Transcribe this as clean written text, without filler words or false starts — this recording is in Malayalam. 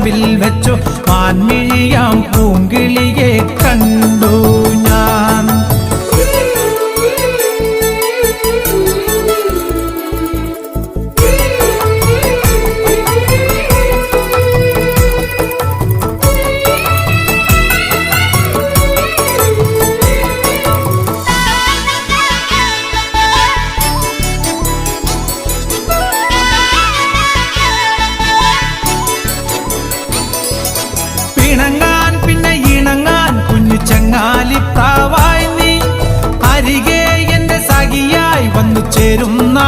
പറമ്പിൽ വെച്ചു മാൻമിഴിയാം പൂങ്കിളിയെ കണ്ടു ഞാൻ. ഇണങ്ങാൻ പിന്നെ ഇണങ്ങാൻ കുഞ്ഞു ചങ്ങാലിപ്രാവായി നീ അരികെ എന്റെ സഖിയായി വന്നു ചേരുന്ന